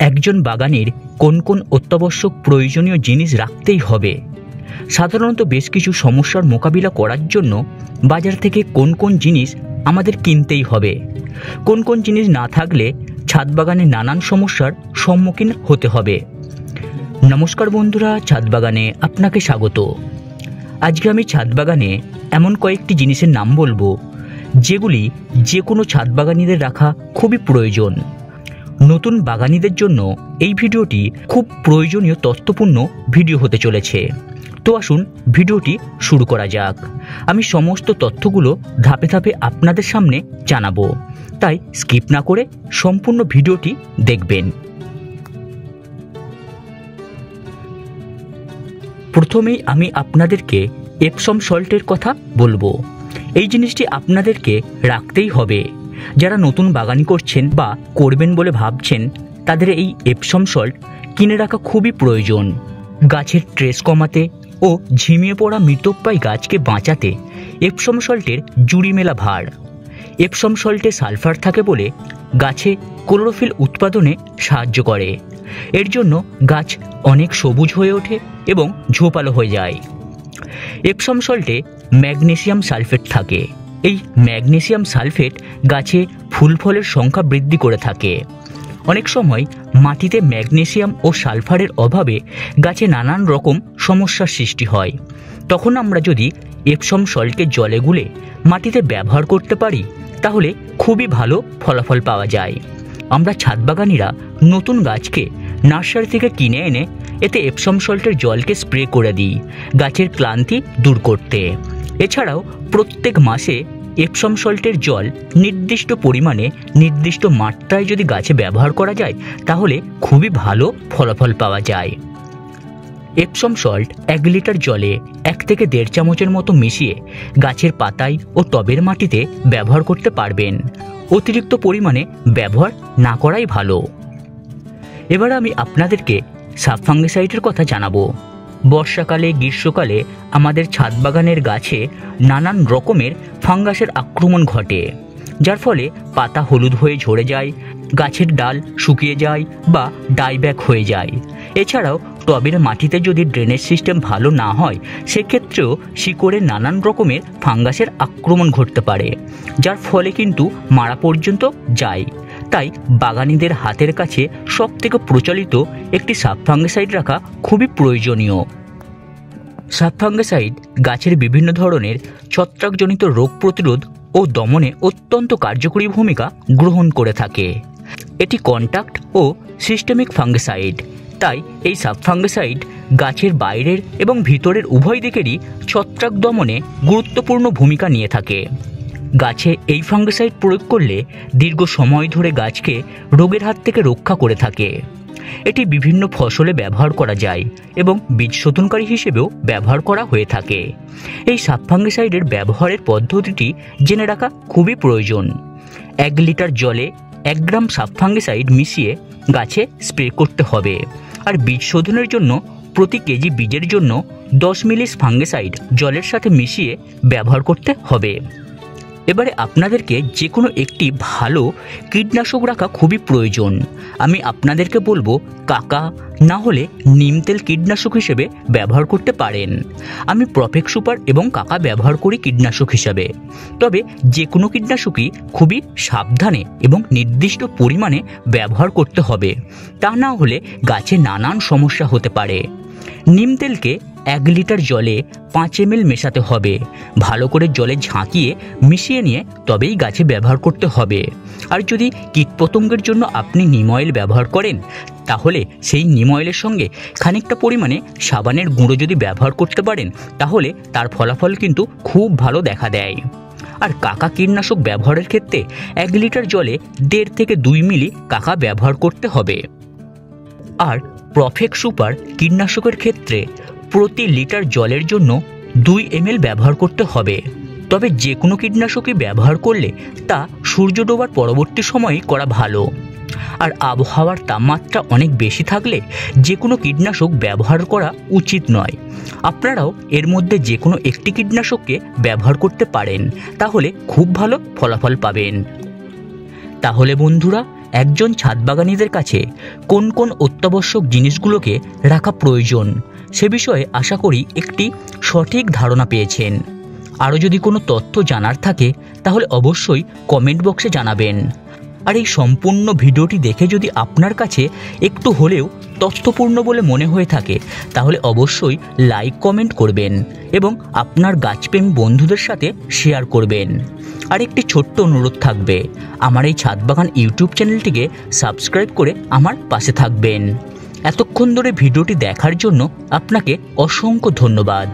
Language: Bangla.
একজন বাগানের কোন কোন অত্যাবশ্যক প্রয়োজনীয় জিনিস রাখতেই হবে। সাধারণত বেশ কিছু সমস্যার মোকাবিলা করার জন্য বাজার থেকে কোন কোন জিনিস আমাদের কিনতেই হবে, কোন কোন জিনিস না থাকলে ছাদ বাগানে নানান সমস্যার সম্মুখীন হতে হবে। নমস্কার বন্ধুরা, ছাদ বাগানে আপনাকে স্বাগত। আজকে আমি ছাদ বাগানে এমন কয়েকটি জিনিসের নাম বলবো যেগুলি যে কোনো ছাদ বাগানীদের রাখা খুবই প্রয়োজন। নতুন বাগানীদের জন্য এই ভিডিওটি খুব প্রয়োজনীয় তথ্যপূর্ণ ভিডিও হতে চলেছে। তো আসুন ভিডিওটি শুরু করা যাক। আমি সমস্ত তথ্যগুলো ধাপে ধাপে আপনাদের সামনে জানাবো, তাই স্কিপ না করে সম্পূর্ণ ভিডিওটি দেখবেন। প্রথমেই আমি আপনাদেরকে এপসম সল্টের কথা বলবো। এই জিনিসটি আপনাদেরকে রাখতেই হবে। যারা নতুন বাগানি করছেন বা করবেন বলে ভাবছেন, তাদের এই এপসম সল্ট কিনে রাখা খুবই প্রয়োজন। গাছের ট্রেস কমাতে ও ঝিমিয়ে পড়া মৃতপ্রায় গাছকে বাঁচাতে এপসম সল্টের জুড়ি মেলা ভার। এপসম সল্টে সালফার থাকে বলে গাছে ক্লোরোফিল উৎপাদনে সাহায্য করে। এর জন্য গাছ অনেক সবুজ হয়ে ওঠে এবং ঝোপালো হয়ে যায়। এপসম সল্টে ম্যাগনেসিয়াম সালফেট থাকে। এই ম্যাগনেসিয়াম সালফেট গাছে ফুল ফলের সংখ্যা বৃদ্ধি করে থাকে। অনেক সময় মাটিতে ম্যাগনেসিয়াম ও সালফারের অভাবে গাছে নানান রকম সমস্যার সৃষ্টি হয়। তখন আমরা যদি এপসম সল্টকে জলে গুলে মাটিতে ব্যবহার করতে পারি, তাহলে খুবই ভালো ফলাফল পাওয়া যায়। আমরা ছাদ বাগানীরা নতুন গাছকে নার্সারি থেকে কিনে এনে এতে এপসম সল্টের জলকে স্প্রে করে দিই গাছের ক্লান্তি দূর করতে। এছাড়াও প্রত্যেক মাসে এপসম সল্টের জল নির্দিষ্ট পরিমাণে নির্দিষ্ট মাত্রায় যদি গাছে ব্যবহার করা যায়, তাহলে খুবই ভালো ফলাফল পাওয়া যায়। এপসম সল্ট 1 লিটার জলে 1 থেকে 1.5 চামচের মতো মিশিয়ে গাছের পাতায় ও টবের মাটিতে ব্যবহার করতে পারবেন। অতিরিক্ত পরিমাণে ব্যবহার না করাই ভালো। এবার আমি আপনাদেরকে সাব ফাঙ্গিসাইডের কথা জানাবো। বর্ষাকালে গ্রীষ্মকালে আমাদের ছাদ বাগানের গাছে নানান রকমের ফাঙ্গাসের আক্রমণ ঘটে, যার ফলে পাতা হলুদ হয়ে ঝরে যায়, গাছের ডাল শুকিয়ে যায় বা ডাইব্যাক হয়ে যায়। এছাড়াও টবের মাটিতে যদি ড্রেনেজ সিস্টেম ভালো না হয়, সেক্ষেত্রেও শিকড়ে নানান রকমের ফাঙ্গাসের আক্রমণ ঘটতে পারে, যার ফলে কিন্তু মারা পর্যন্ত যায়। তাই বাগানীদের হাতের কাছে সবথেকে প্রচলিত একটি সাব ফাঙ্গিসাইড রাখা খুবই প্রয়োজনীয়। সাব ফাঙ্গিসাইড গাছের বিভিন্ন ধরনের ছত্রাকজনিত রোগ প্রতিরোধ ও দমনে অত্যন্ত কার্যকরী ভূমিকা গ্রহণ করে থাকে। এটি কন্টাক্ট ও সিস্টেমিক ফাঙ্গিসাইড। তাই এই সাব ফাঙ্গিসাইড গাছের বাইরের এবং ভিতরের উভয় দিকেরই ছত্রাক দমনে গুরুত্বপূর্ণ ভূমিকা নিয়ে থাকে। গাছে এই ফাঙ্গিসাইড প্রয়োগ করলে দীর্ঘ সময় ধরে গাছকে রোগের হাত থেকে রক্ষা করে থাকে। এটি বিভিন্ন ফসলে ব্যবহার করা যায় এবং বীজ শোধনকারী হিসেবেও ব্যবহার করা হয়ে থাকে। এই সাব ফাঙ্গিসাইডের ব্যবহারের পদ্ধতিটি জেনে রাখা খুবই প্রয়োজন। 1 লিটার জলে 1 গ্রাম সাব ফাঙ্গিসাইড মিশিয়ে গাছে স্প্রে করতে হবে। আর বীজ শোধনের জন্য প্রতি কেজি বীজের জন্য 10 মিলি ফাঙ্গিসাইড জলের সাথে মিশিয়ে ব্যবহার করতে হবে। এবারে আপনাদেরকে যে কোনো একটি ভালো কীটনাশক রাখা খুবই প্রয়োজন। আমি আপনাদেরকে বলবো কাকা না হলে নিম তেল কীটনাশক হিসেবে ব্যবহার করতে পারেন। আমি প্রফেক্ট সুপার এবং কাকা ব্যবহার করি কীটনাশক হিসাবে। তবে যে কোনো কীটনাশকই খুবই সাবধানে এবং নির্দিষ্ট পরিমাণে ব্যবহার করতে হবে, তা না হলে গাছে নানান সমস্যা হতে পারে। নিম তেলকে 1 লিটার জলে 5 ml মেশাতে হবে। ভালো করে জলে ঝাঁকিয়ে মিশিয়ে নিয়ে তবেই গাছে ব্যবহার করতে হবে। আর যদি কীটপতঙ্গের জন্য আপনি নিম অয়েল ব্যবহার করেন, তাহলে সেই নিম অয়েলের সঙ্গে খানিকটা পরিমাণে সাবানের গুঁড়ো যদি ব্যবহার করতে পারেন, তাহলে তার ফলাফল কিন্তু খুব ভালো দেখা দেয়। আর কাকা কীটনাশক ব্যবহারের ক্ষেত্রে 1 লিটার জলে 1.5 থেকে 2 মিলি কাকা ব্যবহার করতে হবে। আর প্রফেক্ট সুপার কীটনাশকের ক্ষেত্রে প্রতি লিটার জলের জন্য 2 ml ব্যবহার করতে হবে। তবে যে কোনো কীটনাশকই ব্যবহার করলে তা সূর্য ডোবার পরবর্তী সময়ে করা ভালো। আর আবহাওয়ার তাপমাত্রা অনেক বেশি থাকলে যে কোনো কীটনাশক ব্যবহার করা উচিত নয়। আপনারাও এর মধ্যে যে কোনো একটি কীটনাশককে ব্যবহার করতে পারেন, তাহলে খুব ভালো ফলাফল পাবেন। তাহলে বন্ধুরা, একজন ছাদ বাগানীদের কাছে কোন কোন অত্যাবশ্যক জিনিসগুলোকে রাখা প্রয়োজন সে বিষয়ে আশা করি একটি সঠিক ধারণা পেয়েছেন। আরও যদি কোনো তথ্য জানার থাকে তাহলে অবশ্যই কমেন্ট বক্সে জানাবেন। আর এই সম্পূর্ণ ভিডিওটি দেখে যদি আপনার কাছে একটু হলেও তথ্যপূর্ণ বলে মনে হয়ে থাকে তাহলে অবশ্যই লাইক কমেন্ট করবেন এবং আপনার গাছপ্রেমী বন্ধুদের সাথে শেয়ার করবেন। আর একটি ছোট্ট অনুরোধ থাকবে, আমার এই ছাদ বাগান ইউটিউব চ্যানেলটিকে সাবস্ক্রাইব করে আমার পাশে থাকবেন। এতক্ষণ ধরে ভিডিওটি দেখার জন্য আপনাকে অসংখ্য ধন্যবাদ।